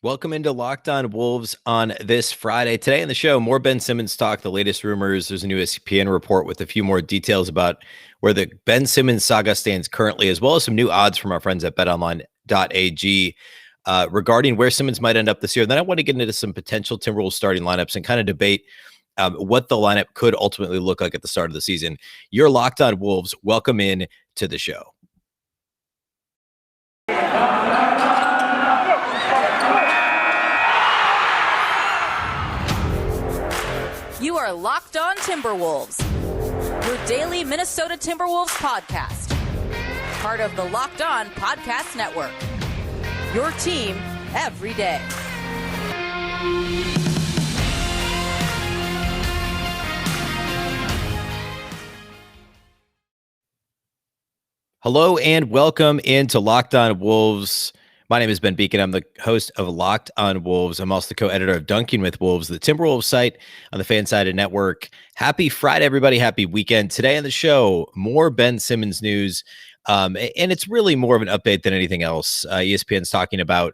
Welcome into Locked On Wolves on this Friday. Today on the show, more Ben Simmons talk, the latest rumors. There's a new ESPN report with a few more details about where the Ben Simmons saga stands currently, as well as some new odds from our friends at betonline.ag regarding where Simmons might end up this year. And then I want to get into some potential Timberwolves starting lineups and kind of debate what the lineup could ultimately look like at the start of the season. You're Locked On Wolves. Welcome in to the show. You are Locked On Timberwolves, your daily Minnesota Timberwolves podcast. Part of the Locked On Podcast Network. Your team every day. Hello and welcome into Locked On Wolves. My name is Ben Beecken. I'm the host of Locked On Wolves. I'm also the co-editor of Dunking with Wolves, the Timberwolves site on the Fansided Network. Happy Friday, everybody. Happy weekend. Today on the show, more Ben Simmons news. And it's really more of an update than anything else. ESPN's talking about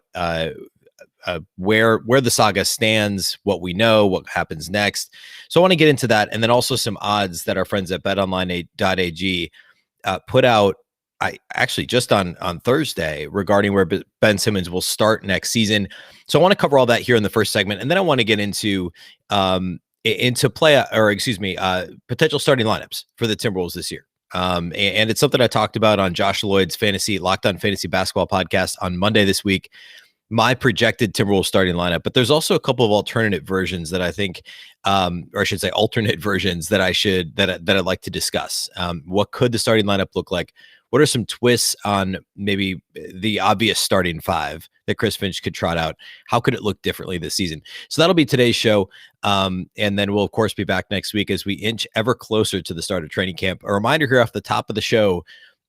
where the saga stands, what we know, what happens next. So I want to get into that. And then also some odds that our friends at betonline.ag put out actually just on Thursday regarding where Ben Simmons will start next season. So I want to cover all that here in the first segment. And then I want to get into potential starting lineups for the Timberwolves this year. And it's something I talked about on Josh Lloyd's Locked On Fantasy Basketball podcast on Monday this week, my projected Timberwolves starting lineup. But there's also a couple of alternate versions that I think, or I should say alternate versions that I'd like to discuss. What could the starting lineup look like? What are some twists on maybe the obvious starting five that Chris Finch could trot out? How could it look differently this season? So that'll be today's show. And then we'll, of course, be back next week as we inch ever closer to the start of training camp. A reminder here off the top of the show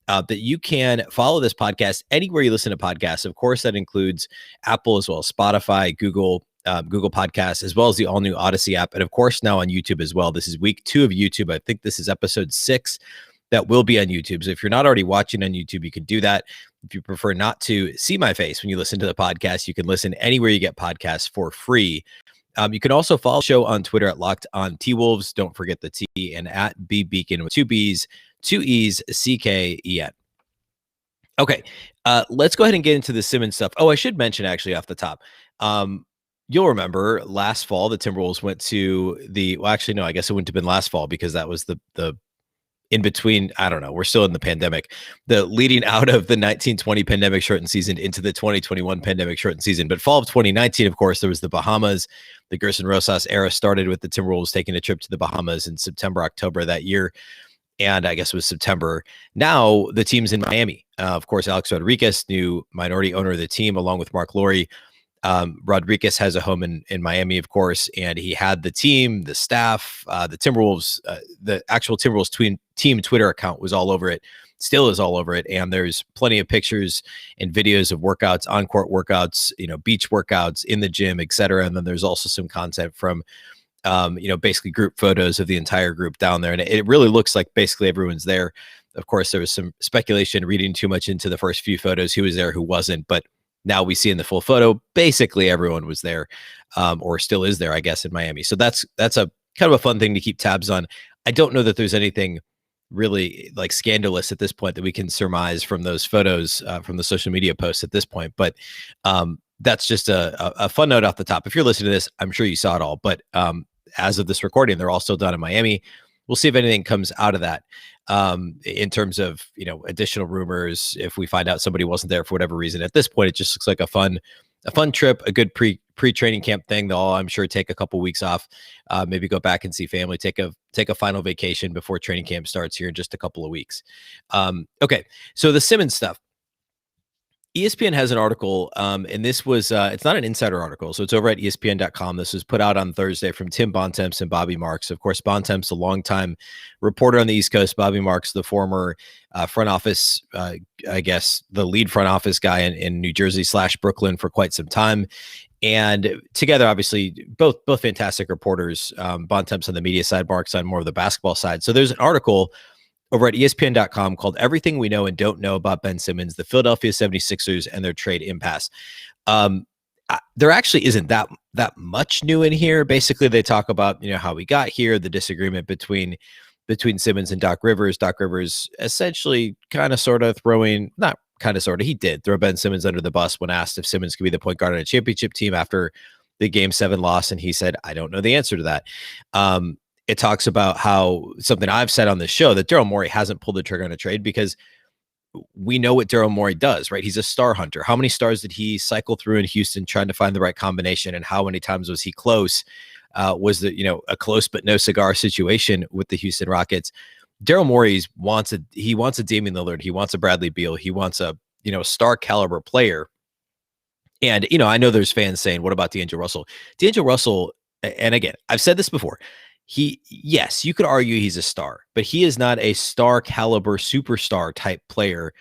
that you can follow this podcast anywhere you listen to podcasts. Of course, that includes Apple as well as Spotify, Google Podcasts, as well as the all-new Odyssey app. And, of course, now on YouTube as well. This is week 2 of YouTube. I think this is episode 6. That will be on YouTube. So if you're not already watching on YouTube, you can do that. If you prefer not to see my face when you listen to the podcast, you can listen anywhere you get podcasts for free. You can also follow the show on Twitter at Locked On T-Wolves. Don't forget the T, and at Beecken with 2 B's, 2 E's, C-K-E-N. Okay, let's go ahead and get into the Simmons stuff. Oh, I should mention actually off the top. You'll remember last fall, the Timberwolves went to I guess it wouldn't have been last fall because that was the in between, I don't know, we're still in the pandemic, the leading out of the 1920 pandemic shortened season into the 2021 pandemic shortened season. But fall of 2019, of course, there was the Bahamas. The Gerson Rosas era started with the Timberwolves taking a trip to the Bahamas in September, October that year. And I guess it was September. Now the team's in Miami. Of course, Alex Rodriguez, new minority owner of the team, along with Mark Lowry. Rodriguez has a home in Miami, of course, and he had the team, the staff, the Timberwolves, the actual Timberwolves team Twitter account was all over it, still is all over it. And there's plenty of pictures and videos of workouts, on-court workouts, beach workouts in the gym, etc. And then there's also some content from, basically group photos of the entire group down there. And it really looks like basically everyone's there. Of course, there was some speculation reading too much into the first few photos, who was there, who wasn't, but now we see in the full photo, basically everyone was there, or still is there, I guess, in Miami. So that's a kind of a fun thing to keep tabs on. I don't know that there's anything really like scandalous at this point that we can surmise from those photos, from the social media posts at this point. But that's just a fun note off the top. If you're listening to this, I'm sure you saw it all. But as of this recording, they're all still done in Miami. We'll see if anything comes out of that in terms of, additional rumors. If we find out somebody wasn't there for whatever reason, at this point, it just looks like a fun trip, a good pre-training camp thing. They'll all, I'm sure, take a couple weeks off, maybe go back and see family, take a final vacation before training camp starts here in just a couple of weeks. Okay. So the Simmons stuff. ESPN has an article, and this was, it's not an insider article, so it's over at ESPN.com. This was put out on Thursday from Tim Bontemps and Bobby Marks. Of course, Bontemps, a longtime reporter on the East Coast. Bobby Marks, the former front office, I guess, the lead front office guy in New Jersey / Brooklyn for quite some time. And together, obviously, both fantastic reporters. Bontemps on the media side, Marks on more of the basketball side. So there's an article over at ESPN.com called Everything We Know and Don't Know About Ben Simmons, the Philadelphia 76ers, and their trade impasse. there actually isn't that much new in here. Basically, they talk about how we got here, the disagreement between Simmons and Doc Rivers. Doc Rivers essentially kind of sort of throwing, not kind of sort of, he did throw Ben Simmons under the bus when asked if Simmons could be the point guard on a championship team after the Game 7 loss, and he said, I don't know the answer to that. It talks about how something I've said on the show, that Daryl Morey hasn't pulled the trigger on a trade because we know what Daryl Morey does, right? He's a star hunter. How many stars did he cycle through in Houston trying to find the right combination, and how many times was he close? Was that a close but no cigar situation with the Houston Rockets? Daryl Morey wants a Damian Lillard, he wants a Bradley Beal, he wants a star caliber player. And I know there's fans saying, "What about D'Angelo Russell?" D'Angelo Russell, and again, I've said this before. Yes, you could argue he's a star, but he is not a star caliber superstar type player.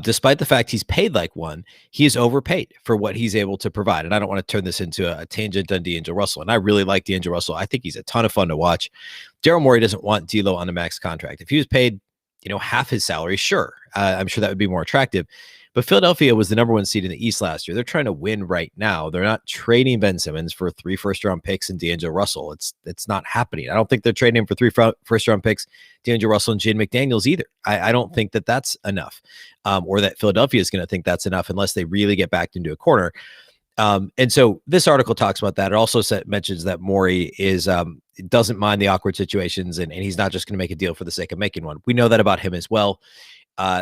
Despite the fact he's paid like one, he is overpaid for what he's able to provide. And I don't want to turn this into a tangent on D'Angelo Russell. And I really like D'Angelo Russell. I think he's a ton of fun to watch. Daryl Morey doesn't want D'Lo on a max contract. If he was paid, half his salary, sure, I'm sure that would be more attractive. But Philadelphia was the number 1 seed in the East last year. They're trying to win right now. They're not trading Ben Simmons for 3 first-round picks and D'Angelo Russell. It's not happening. I don't think they're trading him for 3 first-round picks, D'Angelo Russell and Jaden McDaniels either. I don't think that that's enough, or that Philadelphia is going to think that's enough unless they really get backed into a corner. And so this article talks about that. It also mentions that Morey doesn't mind the awkward situations, and he's not just going to make a deal for the sake of making one. We know that about him as well.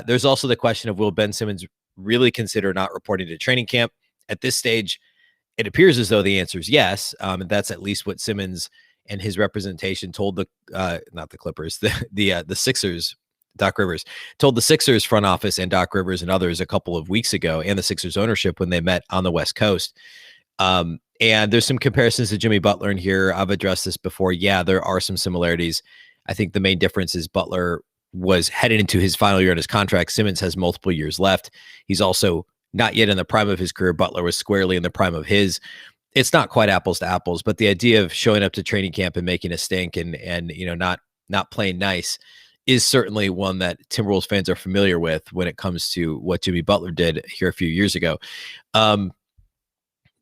There's also the question of, will Ben Simmons really consider not reporting to training camp? At this stage, it appears as though the answer is yes. And that's at least what Simmons and his representation told not the Clippers, the Sixers. Doc Rivers told the Sixers front office and Doc Rivers and others a couple of weeks ago, and the Sixers ownership when they met on the West Coast. And there's some comparisons to Jimmy Butler in here. I've addressed this before. Yeah, there are some similarities. I think the main difference is Butler was headed into his final year on his contract. Simmons has multiple years left. He's also not yet in the prime of his career. Butler was squarely in the prime of his. It's not quite apples to apples, but the idea of showing up to training camp and making a stink and not playing nice is certainly one that Timberwolves fans are familiar with when it comes to what Jimmy Butler did here a few years ago.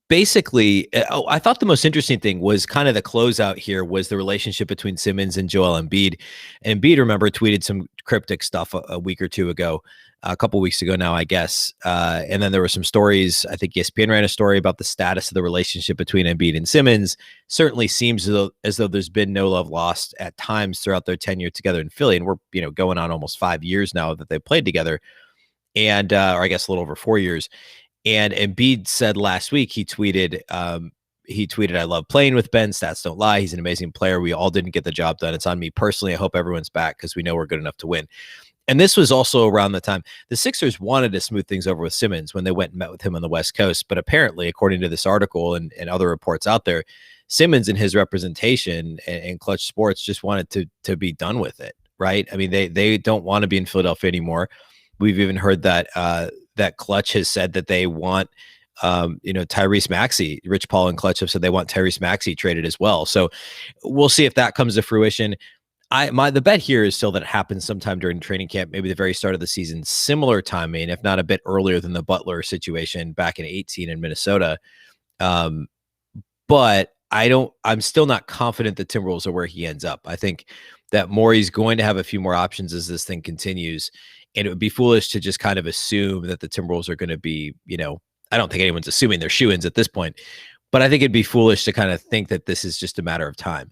Basically, I thought the most interesting thing was kind of the closeout here was the relationship between Simmons and Joel Embiid. And Embiid, remember, tweeted some cryptic stuff a week or two ago, a couple weeks ago now, I guess. And then there were some stories. I think ESPN ran a story about the status of the relationship between Embiid and Simmons. Certainly seems as though there's been no love lost at times throughout their tenure together in Philly. And we're going on almost 5 years now that they played together, and or I guess a little over 4 years. And Embiid said last week, he tweeted, I love playing with Ben. Stats don't lie. He's an amazing player. We all didn't get the job done. It's on me personally. I hope everyone's back because we know we're good enough to win. And this was also around the time the Sixers wanted to smooth things over with Simmons when they went and met with him on the West Coast. But apparently, according to this article and other reports out there, Simmons and his representation and Clutch Sports just wanted to be done with it, right? I mean, they don't want to be in Philadelphia anymore. We've even heard that that Clutch has said that they want, Tyrese Maxey. Rich Paul and Clutch have said they want Tyrese Maxey traded as well. So we'll see if that comes to fruition. The bet here is still that it happens sometime during training camp, maybe the very start of the season, similar timing, if not a bit earlier than the Butler situation back in 2018 in Minnesota. But I'm still not confident the Timberwolves are where he ends up. I think that Morey's going to have a few more options as this thing continues. And it would be foolish to just kind of assume that the Timberwolves are going to be, I don't think anyone's assuming they're shoo-ins at this point, but I think it'd be foolish to kind of think that this is just a matter of time.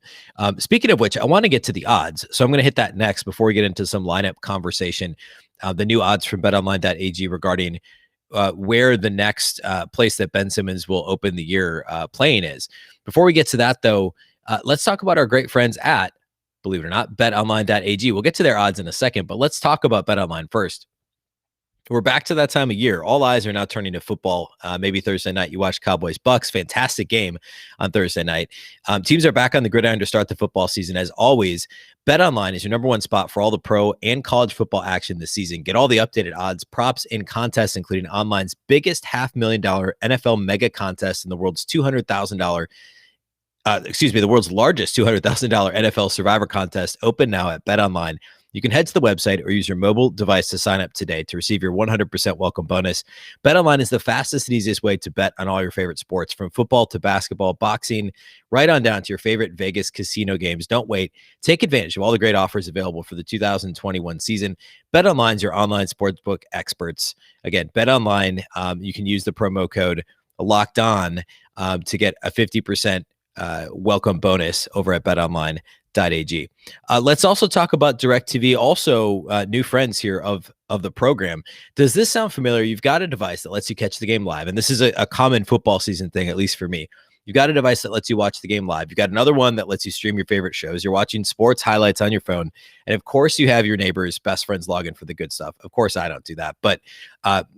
Speaking of which, I want to get to the odds. So I'm going to hit that next before we get into some lineup conversation. The new odds from betonline.ag regarding where the next place that Ben Simmons will open the year playing is. Before we get to that, though, let's talk about our great friends at, believe it or not, betonline.ag. We'll get to their odds in a second, but let's talk about BetOnline first. We're back to that time of year. All eyes are now turning to football. Maybe Thursday night, you watch Cowboys Bucks. Fantastic game on Thursday night. Teams are back on the gridiron to start the football season. As always, BetOnline is your number one spot for all the pro and college football action this season. Get all the updated odds, props, and contests, including online's biggest $500,000 NFL mega contest and the world's $200,000 the world's largest $200,000 NFL Survivor contest, open now at BetOnline. You can head to the website or use your mobile device to sign up today to receive your 100% welcome bonus. BetOnline is the fastest and easiest way to bet on all your favorite sports, from football to basketball, boxing, right on down to your favorite Vegas casino games. Don't wait. Take advantage of all the great offers available for the 2021 season. BetOnline is your online sportsbook experts. Again, BetOnline, you can use the promo code LOCKEDON to get a 50% welcome bonus over at betonline.ag. Let's also talk about DirecTV, also new friends here of the program. Does this sound familiar? You've got a device that lets you catch the game live, and this is a common football season thing, at least for me. You've got a device that lets you watch the game live. You've got another one that lets you stream your favorite shows. You're watching sports highlights on your phone. And of course, you have your neighbor's best friends log in for the good stuff. Of course, I don't do that. But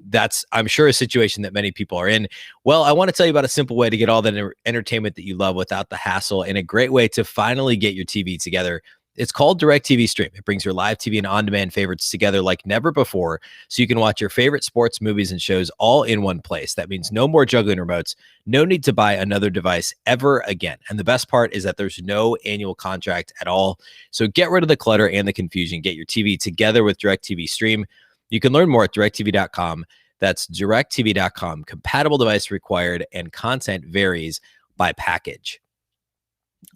that's, I'm sure, a situation that many people are in. Well, I want to tell you about a simple way to get all the entertainment that you love without the hassle, and a great way to finally get your TV together. It's called DirecTV Stream. It brings your live TV and on-demand favorites together like never before, so you can watch your favorite sports, movies, and shows all in one place. That means no more juggling remotes, no need to buy another device ever again. And the best part is that there's no annual contract at all. So get rid of the clutter and the confusion. Get your TV together with DirecTV Stream. You can learn more at directtv.com. That's directtv.com. Compatible device required, and content varies by package.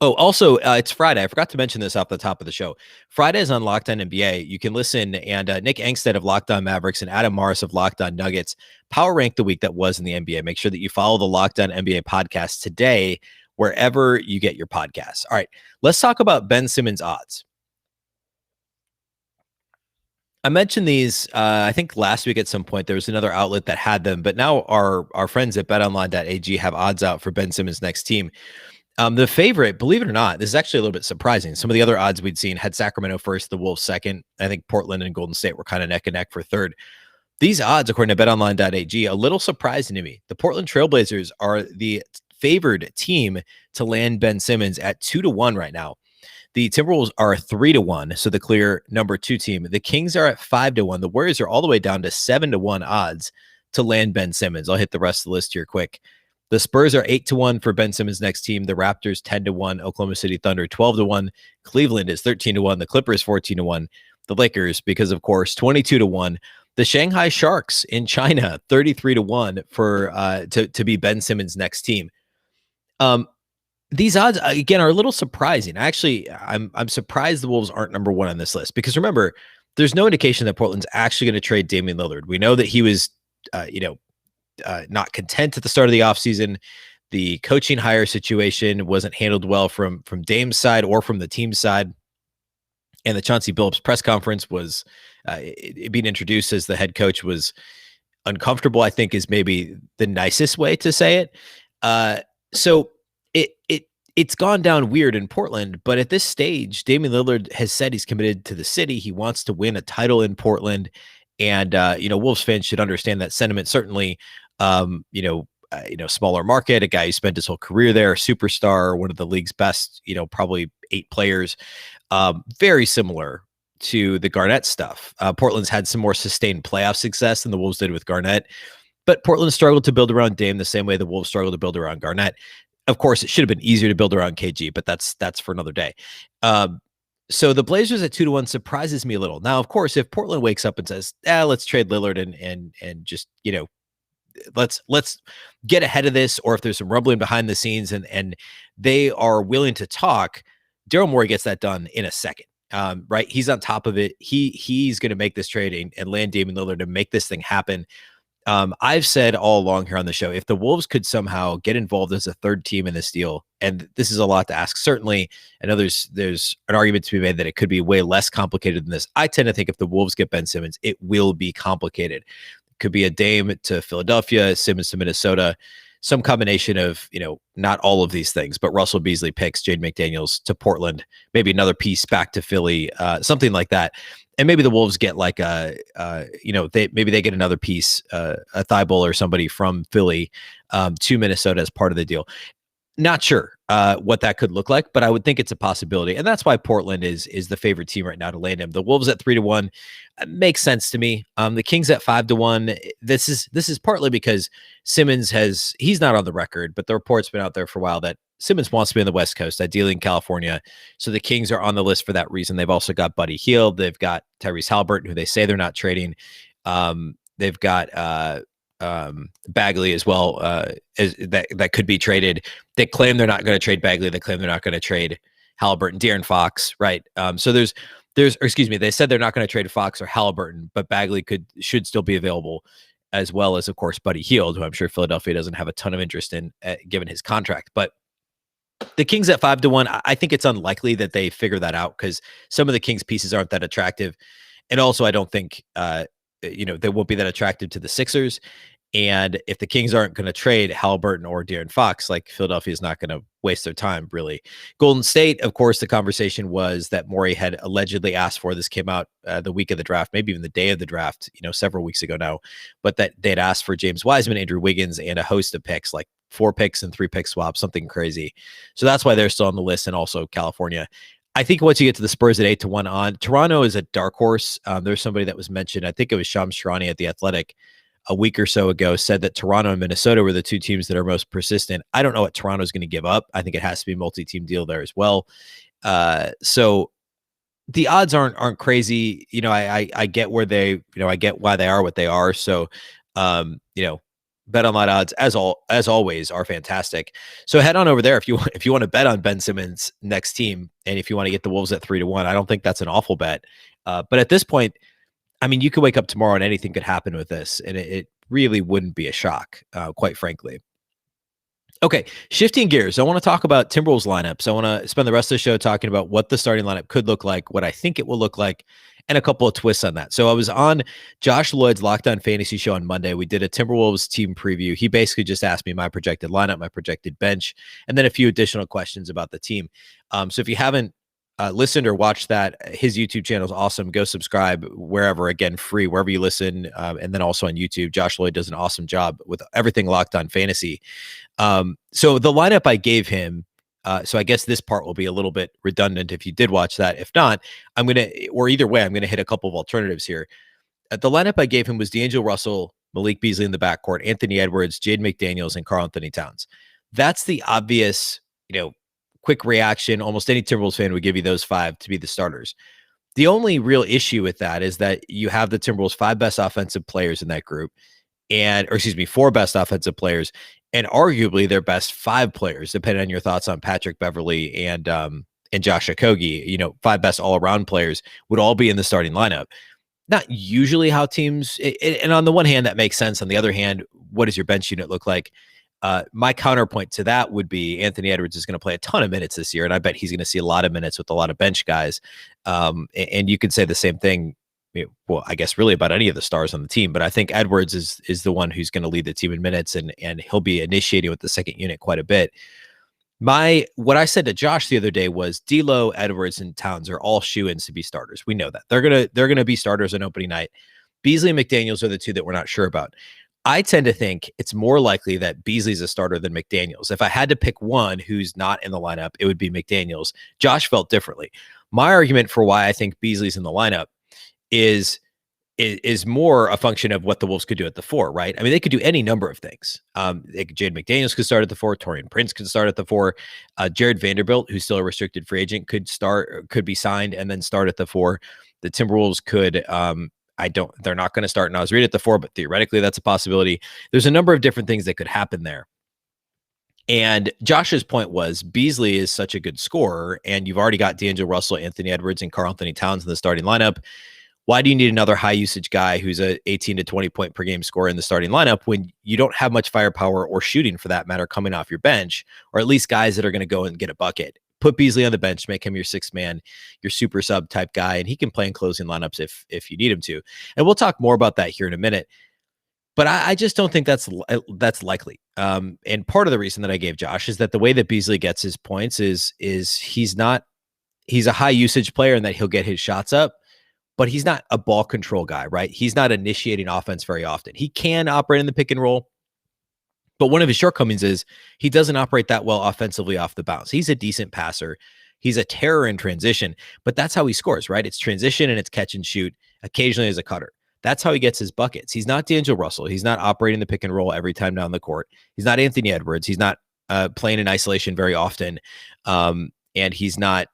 Oh, also, it's Friday. I forgot to mention this off the top of the show. Friday is on Locked On NBA. You can listen, and Nick Angstead of Locked On Mavericks and Adam Morris of Locked On Nuggets power rank the week that was in the NBA. Make sure that you follow the Locked On NBA podcast today, wherever you get your podcasts. All right, let's talk about Ben Simmons odds. I mentioned these, I think last week at some point. There was another outlet that had them, but now our friends at betonline.ag have odds out for Ben Simmons' next team. The favorite, believe it or not, this is actually a little bit surprising. Some of the other odds we'd seen had Sacramento first, the Wolves second. I think Portland and Golden State were kind of neck and neck for third. These odds, according to betonline.ag, a little surprising to me. The Portland Trailblazers are the favored team to land Ben Simmons at 2-1 right now. The Timberwolves are 3-1, so the clear number 2 team. The Kings are at 5-1. The Warriors are all the way down to 7-1 odds to land Ben Simmons. I'll hit the rest of the list here quick. The Spurs are 8-1 for Ben Simmons' next team. The Raptors 10-1. Oklahoma City Thunder 12-1. Cleveland is 13-1. The Clippers 14-1. The Lakers, because of course, 22-1. The Shanghai Sharks in China 33-1 for to be Ben Simmons' next team. These odds again are a little surprising. Actually, I'm surprised the Wolves aren't number 1 on this list, because remember, there's no indication that Portland's actually going to trade Damian Lillard. We know that he was, not content at the start of the offseason. The coaching hire situation wasn't handled well from Dame's side or from the team's side. And the Chauncey Billups press conference was being introduced as the head coach was uncomfortable, I think is maybe the nicest way to say it. So it's gone down weird in Portland, but at this stage, Damian Lillard has said he's committed to the city. He wants to win a title in Portland. And, Wolves fans should understand that sentiment. Certainly, smaller market, a guy who spent his whole career there, a superstar, one of the league's best, probably 8 players, very similar to the Garnett stuff. Portland's had some more sustained playoff success than the Wolves did with Garnett, but Portland struggled to build around Dame the same way the Wolves struggled to build around Garnett. Of course, it should have been easier to build around KG, but that's for another day. So the Blazers at 2-1 surprises me a little. Now, of course, if Portland wakes up and says, let's trade Lillard and just, let's get ahead of this, or if there's some rumbling behind the scenes and they are willing to talk, Daryl Morey gets that done in a second. Right? He's on top of it. He's going to make this trade and land Damian Lillard to make this thing happen. I've said all along here on the show, if the Wolves could somehow get involved as a third team in this deal, and this is a lot to ask, certainly, I know there's an argument to be made that it could be way less complicated than this. I tend to think if the Wolves get Ben Simmons, it will be complicated. It could be a Dame to Philadelphia, Simmons to Minnesota, some combination of, not all of these things, but Russell Beasley picks Jaden McDaniels to Portland, maybe another piece back to Philly, something like that. And maybe the Wolves get like maybe they get another piece, a Thibault or somebody from Philly to Minnesota as part of the deal. Not sure what that could look like, but I would think it's a possibility, and that's why Portland is the favorite team right now to land him. The Wolves at 3-1 makes sense to me. The Kings at 5-1. This is partly because Simmons he's not on the record, but the report's been out there for a while that Simmons wants to be on the West Coast, ideally in California. So the Kings are on the list for that reason. They've also got Buddy Hield. They've got Tyrese Halliburton, who they say they're not trading. They've got Bagley as well, that could be traded. They claim they're not going to trade Bagley. They claim they're not going to trade Halliburton, De'Aaron Fox, right? So they said they're not going to trade Fox or Halliburton, but Bagley should still be available, as well as, of course, Buddy Hield, who I'm sure Philadelphia doesn't have a ton of interest in, given his contract. But the Kings at 5-1, I think it's unlikely that they figure that out because some of the Kings pieces aren't that attractive, and also I don't think they won't be that attractive to the Sixers. And if the Kings aren't going to trade Halliburton or De'Aaron Fox, like, Philadelphia is not going to waste their time, really. Golden State, of course, the conversation was that Morey had allegedly asked for. This came out the week of the draft, maybe even the day of the draft, several weeks ago now, but that they'd asked for James Wiseman, Andrew Wiggins, and a host of picks, like 4 picks and 3 pick swaps, something crazy. So that's why they're still on the list, and also California. I think once you get to the Spurs at 8-1 on, Toronto is a dark horse. There's somebody that was mentioned, I think it was Shams Charania at The Athletic, a week or so ago, said that Toronto and Minnesota were the 2 teams that are most persistent. I don't know what Toronto's going to give up. I think it has to be a multi-team deal there as well. So the odds aren't crazy. I get where I get why they are what they are. So, bet online odds as always are fantastic. So head on over there if you want to bet on Ben Simmons' next team, and if you want to get the Wolves at 3-1. I don't think that's an awful bet. But at this point, I mean, you could wake up tomorrow and anything could happen with this, and it really wouldn't be a shock, quite frankly. Okay, shifting gears. I want to talk about Timberwolves lineups. I want to spend the rest of the show talking about what the starting lineup could look like, what I think it will look like, and a couple of twists on that. So I was on Josh Lloyd's Locked On Fantasy show on Monday. We did a Timberwolves team preview. He basically just asked me my projected lineup, my projected bench, and then a few additional questions about the team. So if you haven't listened or watched that, his YouTube channel is awesome. Go subscribe wherever, again, free, wherever you listen. And then also on YouTube, Josh Lloyd does an awesome job with everything Locked On Fantasy. So the lineup I gave him, so I guess this part will be a little bit redundant if you did watch that. If not, either way, I'm going to hit a couple of alternatives here. The lineup I gave him was D'Angelo Russell, Malik Beasley in the backcourt, Anthony Edwards, Jaden McDaniels, and Karl Anthony Towns. That's the obvious, quick reaction. Almost any Timberwolves fan would give you those 5 to be the starters. The only real issue with that is that you have the Timberwolves' 5 best offensive players in that group, 4 best offensive players, and arguably their best 5 players, depending on your thoughts on Patrick Beverley and Josh Okogie. 5 best all-around players would all be in the starting lineup. Not usually how teams, and on the one hand, that makes sense. On the other hand, what does your bench unit look like? My counterpoint to that would be Anthony Edwards is going to play a ton of minutes this year, and I bet he's going to see a lot of minutes with a lot of bench guys. And you could say the same thing, well, I guess really about any of the stars on the team, but I think Edwards is the one who's going to lead the team in minutes, and he'll be initiating with the second unit quite a bit. What I said to Josh the other day was D'Lo, Edwards, and Towns are all shoe-ins to be starters. We know that they're gonna be starters on opening night. Beasley and McDaniels are the 2 that we're not sure about. I tend to think it's more likely that Beasley's a starter than McDaniels. If I had to pick one who's not in the lineup, it would be McDaniels. Josh felt differently. My argument for why I think Beasley's in the lineup is more a function of what the Wolves could do at the 4, right? I mean, they could do any number of things. Jaden McDaniels could start at the 4. Taurean Prince could start at the 4. Jared Vanderbilt, who's still a restricted free agent, could be signed and then start at the 4. The Timberwolves could, they're not going to start Naz Reid at the 4, but theoretically that's a possibility. There's a number of different things that could happen there. And Josh's point was Beasley is such a good scorer, and you've already got D'Angelo Russell, Anthony Edwards, and Karl Anthony Towns in the starting lineup. Why do you need another high usage guy who's a 18 to 20 point per game scorer in the starting lineup when you don't have much firepower or shooting for that matter coming off your bench, or at least guys that are going to go and get a bucket? Put Beasley on the bench, make him your 6th man, your super sub type guy, and he can play in closing lineups if you need him to. And we'll talk more about that here in a minute. But I just don't think that's likely. And part of the reason that I gave Josh is that the way that Beasley gets his points is he's a high usage player and that he'll get his shots up, but he's not a ball control guy, right? He's not initiating offense very often. He can operate in the pick and roll, But one of his shortcomings is he doesn't operate that well offensively off the bounce. He's a decent passer. He's a terror in transition, but that's how he scores, right? It's transition and it's catch and shoot, occasionally as a cutter. That's how he gets his buckets. He's not D'Angelo Russell. He's not operating the pick and roll every time down the court. He's not Anthony Edwards. He's not playing in isolation very often. And he's not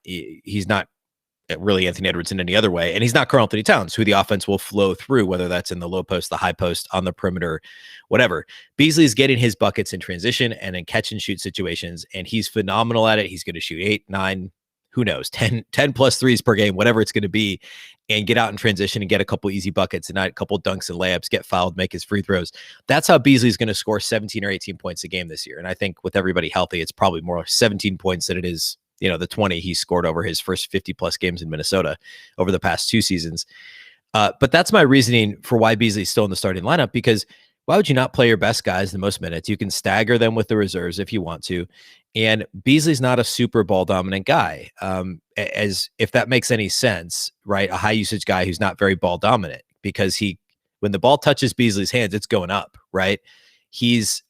really Anthony Edwards in any other way. And he's not Karl Anthony Towns, who the offense will flow through, whether that's in the low post, the high post, on the perimeter, whatever. Beasley's getting his buckets in transition and in catch and shoot situations, and he's phenomenal at it. He's going to shoot 8, 9, who knows, 10 plus threes per game, whatever it's going to be, and get out in transition and get a couple easy buckets and not a couple dunks and layups, get fouled, make his free throws. That's how Beasley's going to score 17 or 18 points a game this year. And I think with everybody healthy, it's probably more 17 points than it is, the 20 he scored over his first 50 plus games in Minnesota over the past 2 seasons. But that's my reasoning for why Beasley's still in the starting lineup, because why would you not play your best guys the most minutes? You can stagger them with the reserves if you want to. And Beasley's not a super ball dominant guy. As if that makes any sense, right? A high usage guy who's not very ball dominant, because when the ball touches Beasley's hands, it's going up, right?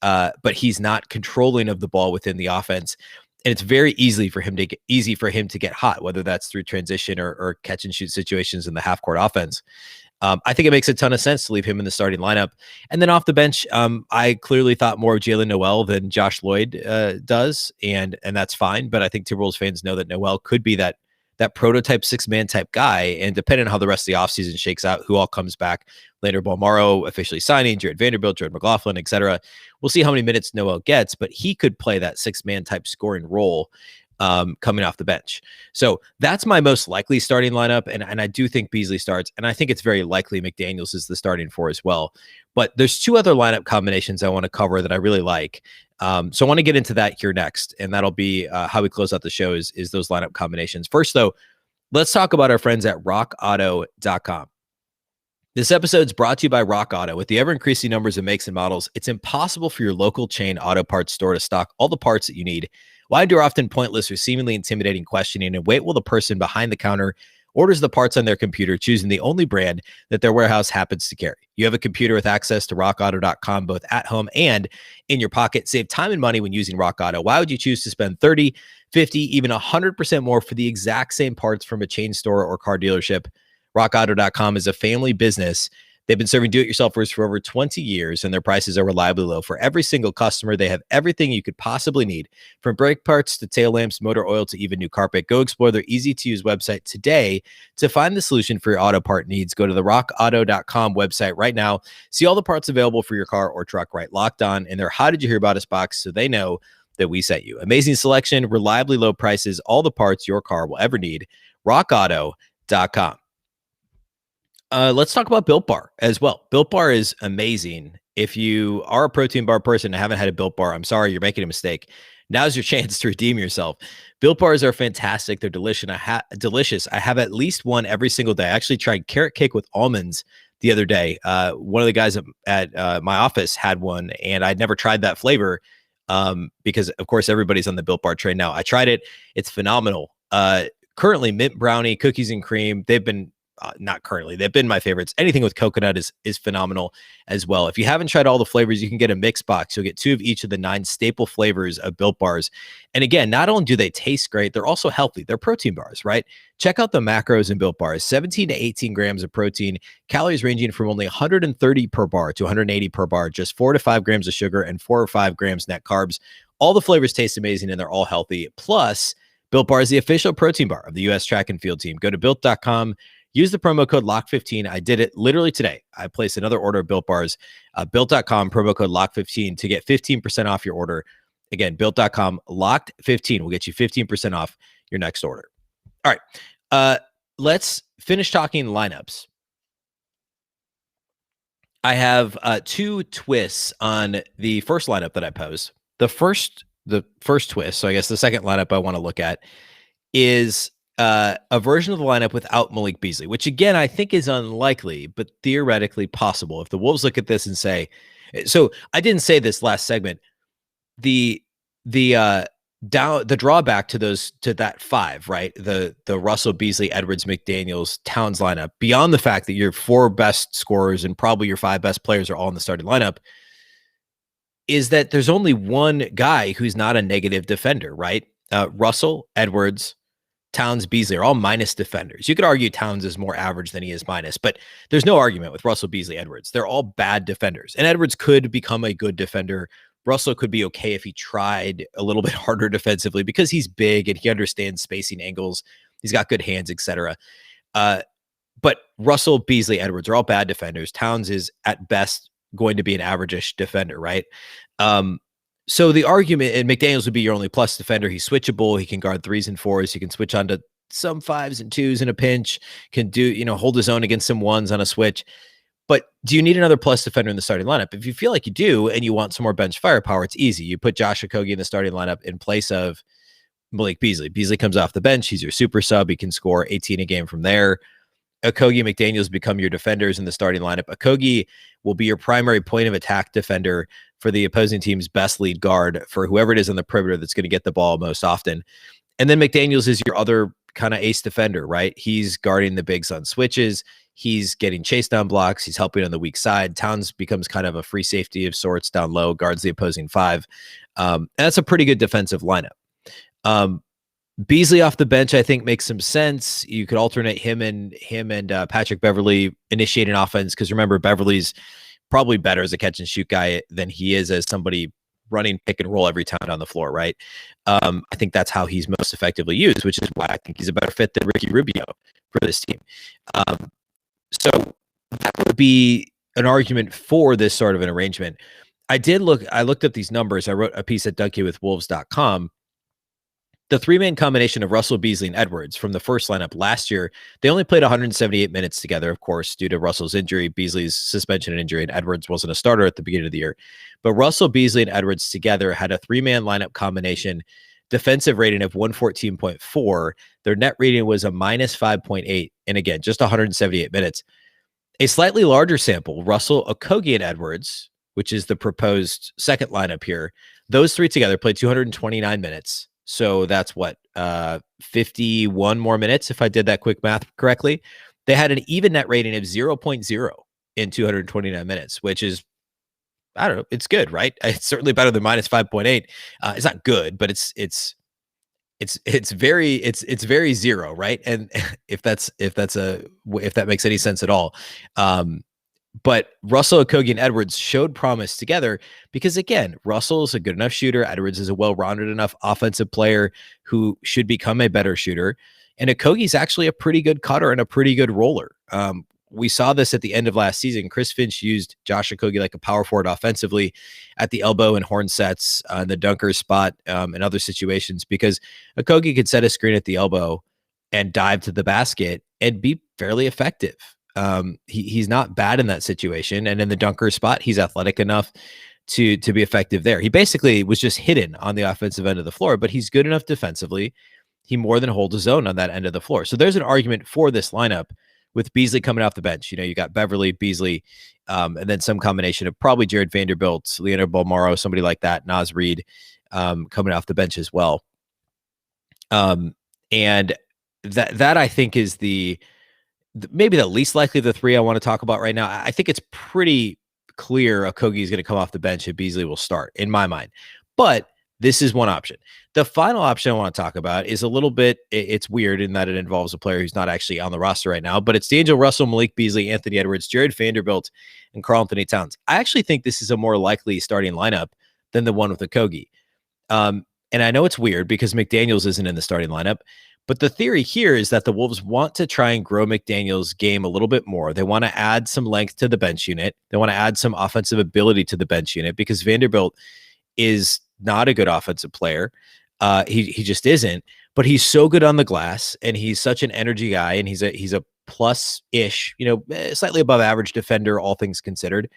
But he's not controlling of the ball within the offense. And it's very easy for him to get hot, whether that's through transition or catch and shoot situations in the half court offense. I think it makes a ton of sense to leave him in the starting lineup. And then off the bench, I clearly thought more of Jalen Noel than Josh Lloyd does, and that's fine. But I think Timberwolves fans know that Noel could be that prototype 6-man type guy. And depending on how the rest of the offseason shakes out, who all comes back, Leonard Bolmaro officially signing, Jared Vanderbilt, Jordan McLaughlin, etc. We'll see how many minutes Noel gets, but he could play that 6-man type scoring role coming off the bench. So that's my most likely starting lineup. And I do think Beasley starts, and I think it's very likely McDaniels is the starting 4 as well. But there's 2 other lineup combinations I want to cover that I really like. So I want to get into that here next, and that'll be how we close out the show is those lineup combinations. First, though, let's talk about our friends at rockauto.com. This episode is brought to you by Rock Auto. With the ever-increasing numbers of makes and models, it's impossible for your local chain auto parts store to stock all the parts that you need. Why endure often pointless or seemingly intimidating questioning and wait while the person behind the counter orders the parts on their computer, choosing the only brand that their warehouse happens to carry? You have a computer with access to rockauto.com, both at home and in your pocket. Save time and money when using Rock Auto. Why would you choose to spend 30, 50, even 100% more for the exact same parts from a chain store or car dealership? RockAuto.com is a family business. They've been serving do-it-yourselfers for over 20 years, and their prices are reliably low. For every single customer, they have everything you could possibly need, from brake parts to tail lamps, motor oil, to even new carpet. Go explore their easy-to-use website today to find the solution for your auto part needs. Go to the rockauto.com website right now. See all the parts available for your car or truck, right? Locked On in their How Did You Hear About Us box, so they know that we sent you. Amazing selection, reliably low prices, all the parts your car will ever need. rockauto.com. Let's talk about Built Bar as well. Built Bar is amazing. If you are a protein bar person and haven't had a Built Bar, I'm sorry, you're making a mistake. Now's your chance to redeem yourself. Built Bars are fantastic. They're delicious. I have at least one every single day. I actually tried carrot cake with almonds the other day. One of the guys at my office had one, and I'd never tried that flavor because, of course, everybody's on the Built Bar train now. I tried it. It's phenomenal. Currently, mint brownie, cookies and cream. They've been not currently. They've been my favorites. Anything with coconut is phenomenal as well. If you haven't tried all the flavors, you can get a mix box. You'll get 2 of each of the 9 staple flavors of Built Bars. And again, not only do they taste great, they're also healthy. They're protein bars, right? Check out the macros in Built Bars. 17 to 18 grams of protein, calories ranging from only 130 per bar to 180 per bar, just 4 to 5 grams of sugar and 4 or 5 grams net carbs. All the flavors taste amazing, and they're all healthy. Plus, Built Bar is the official protein bar of the U.S. track and field team. Go to built.com. Use the promo code LOCK15. I did it literally today. I placed another order of Built Bars. Built.com, promo code LOCK15 to get 15% off your order. Again, Built.com, LOCKed15 will get you 15% off your next order. All right, let's finish talking lineups. I have 2 twists on the first lineup that I posed. The first twist, so I guess the second lineup I want to look at, is a version of the lineup without Malik Beasley, which again, I think is unlikely, but theoretically possible. If the Wolves look at this and say, so I didn't say this last segment, the drawback to that 5, right? The Russell, Beasley, Edwards, McDaniels, Towns lineup, beyond the fact that your 4 best scorers and probably your 5 best players are all in the starting lineup, is that there's only one guy who's not a negative defender, right? Russell, Edwards, Towns, Beasley are all minus defenders. You could argue Towns is more average than he is minus, but there's no argument with Russell, Beasley, Edwards. They're all bad defenders. And Edwards could become a good defender. Russell could be okay if he tried a little bit harder defensively because he's big and he understands spacing angles. He's got good hands, etc. But Russell, Beasley, Edwards are all bad defenders. Towns is at best going to be an average-ish defender, right? So the argument, and McDaniels would be your only plus defender. He's switchable. He can guard 3s and 4s. He can switch on to some 5s and 2s in a pinch, can do, hold his own against some 1s on a switch. But do you need another plus defender in the starting lineup? If you feel like you do and you want some more bench firepower, it's easy. You put Josh Okogie in the starting lineup in place of Malik Beasley. Beasley comes off the bench. He's your super sub. He can score 18 a game from there. Okogie, McDaniels become your defenders in the starting lineup. Okogie will be your primary point of attack defender for the opposing team's best lead guard for whoever it is on the perimeter that's going to get the ball most often. And then McDaniels is your other kind of ace defender, right? He's guarding the bigs on switches. He's getting chased on blocks. He's helping on the weak side. Towns becomes kind of a free safety of sorts down low, guards the opposing 5. And that's a pretty good defensive lineup. Beasley off the bench, I think, makes some sense. You could alternate him and Patrick Beverley initiating offense because remember, Beverley's probably better as a catch and shoot guy than he is as somebody running pick and roll every time on the floor, right? I think that's how he's most effectively used, which is why I think he's a better fit than Ricky Rubio for this team. So that would be an argument for this sort of an arrangement. I looked up these numbers. I wrote a piece at dunkeywithwolves.com. The 3-man combination of Russell, Beasley, and Edwards from the first lineup last year, they only played 178 minutes together, of course, due to Russell's injury, Beasley's suspension and injury, and Edwards wasn't a starter at the beginning of the year. But Russell, Beasley, and Edwards together had a 3-man lineup combination defensive rating of 114.4. Their net rating was a minus 5.8. And again, just 178 minutes. A slightly larger sample, Russell, Okogie, and Edwards, which is the proposed second lineup here, those 3 together played 229 minutes. So that's what, 51 more minutes, if I did that quick math correctly. They had an even net rating of 0.0 in 229 minutes, which is, I don't know, it's good, right? It's certainly better than minus 5.8. It's not good, but it's very zero, right? And if that makes any sense at all. But Russell, Okogie, and Edwards showed promise together because, again, Russell is a good enough shooter. Edwards is a well-rounded enough offensive player who should become a better shooter. And Okogie's actually a pretty good cutter and a pretty good roller. We saw this at the end of last season. Chris Finch used Josh Okogie like a power forward offensively at the elbow and horn sets in the dunker spot and other situations because Okogie could set a screen at the elbow and dive to the basket and be fairly effective. He's not bad in that situation. And in the dunker spot, he's athletic enough to be effective there. He basically was just hidden on the offensive end of the floor, but he's good enough defensively. He more than holds his own on that end of the floor. So there's an argument for this lineup with Beasley coming off the bench. You got Beverley, Beasley, and then some combination of probably Jared Vanderbilt, Leonard Bolmaro, somebody like that, Naz Reid coming off the bench as well. And that I think is maybe the least likely of the 3 I want to talk about right now. I think it's pretty clear Okogie is going to come off the bench and Beasley will start, in my mind. But this is one option. The final option I want to talk about is a little bit, it's weird in that it involves a player who's not actually on the roster right now, but it's D'Angelo Russell, Malik Beasley, Anthony Edwards, Jared Vanderbilt, and Karl-Anthony Towns. I actually think this is a more likely starting lineup than the one with Okogie. And I know it's weird because McDaniels isn't in the starting lineup, but the theory here is that the Wolves want to try and grow McDaniels' game a little bit more. They want to add some length to the bench unit. They want to add some offensive ability to the bench unit because Vanderbilt is not a good offensive player. He just isn't, but he's so good on the glass and he's such an energy guy and he's a plus-ish, slightly above average defender, all things considered.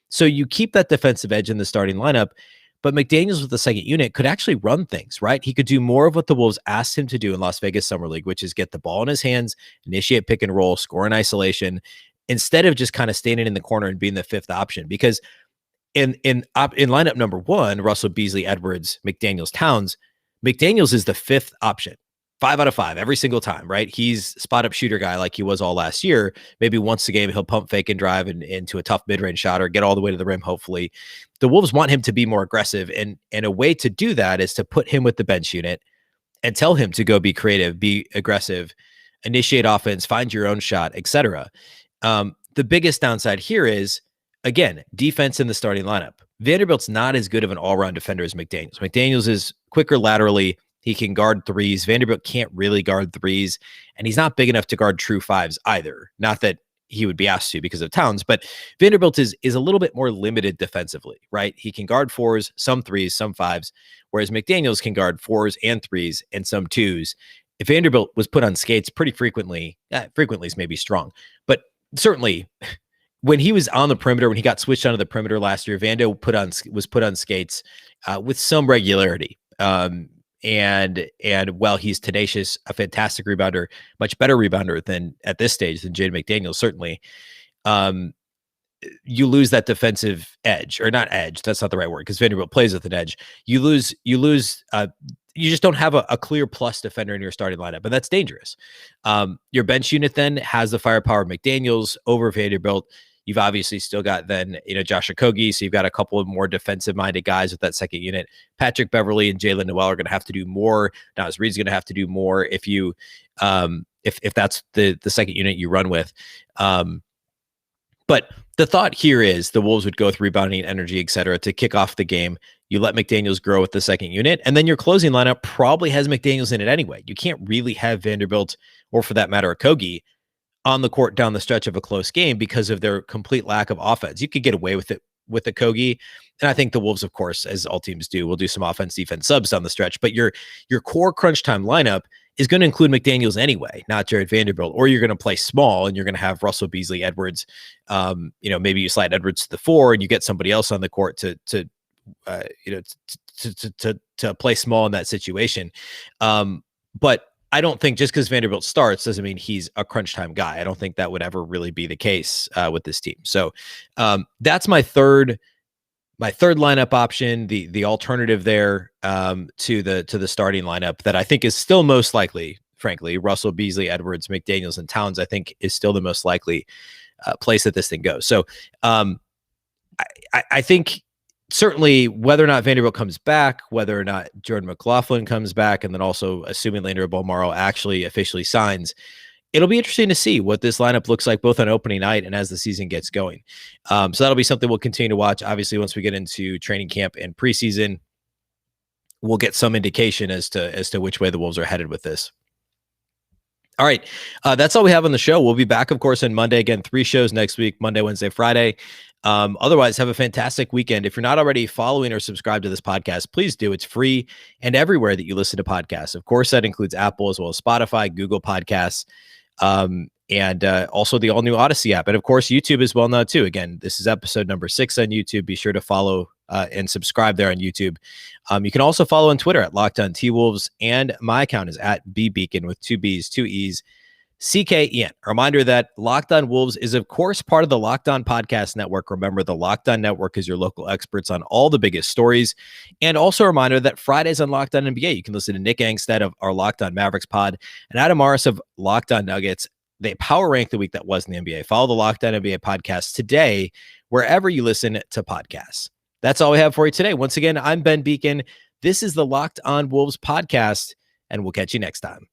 So you keep that defensive edge in the starting lineup, but McDaniels with the second unit could actually run things, right? He could do more of what the Wolves asked him to do in Las Vegas Summer League, which is get the ball in his hands, initiate pick and roll, score in isolation, instead of just kind of standing in the corner and being the 5th option. Because in lineup number 1, Russell, Beasley, Edwards, McDaniels, Towns, McDaniels is the 5th option. 5 out of 5 every single time, right? He's spot up shooter guy like he was all last year. Maybe once a game, he'll pump fake and drive into a tough mid-range shot or get all the way to the rim, hopefully. The Wolves want him to be more aggressive. And a way to do that is to put him with the bench unit and tell him to go be creative, be aggressive, initiate offense, find your own shot, etc. The biggest downside here is, again, defense in the starting lineup. Vanderbilt's not as good of an all-around defender as McDaniels. McDaniels is quicker laterally. He can guard threes. Vanderbilt can't really guard threes, and he's not big enough to guard true fives either. Not that he would be asked to because of Towns, but Vanderbilt is a little bit more limited defensively, right? He can guard fours, some threes, some fives, whereas McDaniels can guard fours and threes and some twos. If Vanderbilt was put on skates pretty frequently, frequently is maybe strong, but certainly when he was on the perimeter, when he got switched onto the perimeter last year, Vando was put on skates with some regularity. And while he's tenacious, a fantastic rebounder, much better rebounder than at this stage than Jaden McDaniels, certainly, you lose that defensive edge, or not edge. That's not the right word, because Vanderbilt plays with an edge. You lose. You just don't have a clear plus defender in your starting lineup, and that's dangerous. Your bench unit then has the firepower of McDaniels over Vanderbilt. You've obviously still got then, Josh Okogie. So you've got a couple of more defensive-minded guys with that second unit. Patrick Beverly and Jalen Noel are going to have to do more. Naz Reid's going to have to do more if you, if that's the second unit you run with. But the thought here is the Wolves would go with rebounding, energy, et cetera, to kick off the game. You let McDaniels grow with the second unit, and then your closing lineup probably has McDaniels in it anyway. You can't really have Vanderbilt, or for that matter, Okogie, on the court down the stretch of a close game because of their complete lack of offense. You could get away with it with the Okogie. And I think the Wolves, of course, as all teams do, will do some offense, defense subs down the stretch. But your core crunch time lineup is going to include McDaniels anyway, not Jared Vanderbilt. Or you're going to play small and you're going to have Russell, Beasley, Edwards. Maybe you slide Edwards to the 4 and you get somebody else on the court to play small in that situation. But I don't think just because Vanderbilt starts doesn't mean he's a crunch time guy. I don't think that would ever really be the case with this team. So that's my third lineup option, the alternative there to the starting lineup that I think is still most likely, frankly. Russell, Beasley, Edwards, McDaniels, and Towns, I think, is still the most likely place that this thing goes. So I think certainly whether or not Vanderbilt comes back, whether or not Jordan McLaughlin comes back, and then also assuming Leandro Bolmaro actually officially signs, it'll be interesting to see what this lineup looks like both on opening night and as the season gets going. So that'll be something we'll continue to watch. Obviously, once we get into training camp and preseason, we'll get some indication as to which way the Wolves are headed with this. All right. That's all we have on the show. We'll be back, of course, on Monday. Again, 3 shows next week, Monday, Wednesday, Friday. Otherwise, have a fantastic weekend. If you're not already following or subscribed to this podcast, please do. It's free and everywhere that you listen to podcasts. Of course, that includes Apple as well as Spotify, Google Podcasts, and also the all-new Odyssey app. And, of course, YouTube as well now, too. Again, this is episode number 6 on YouTube. Be sure to follow and subscribe there on YouTube. You can also follow on Twitter at Locked On T-Wolves, and my account is at Beecken with 2 B's, 2 E's, CKEN. A reminder that Locked On Wolves is, of course, part of the Locked On Podcast Network. Remember, the Locked On Network is your local experts on all the biggest stories. And also a reminder that Fridays on Locked On NBA, you can listen to Nick Angstead of our Locked On Mavericks pod and Adam Morris of Locked On Nuggets. They power rank the week that was in the NBA. Follow the Locked On NBA podcast today, wherever you listen to podcasts. That's all we have for you today. Once again, I'm Ben Beecken. This is the Locked On Wolves podcast, and we'll catch you next time.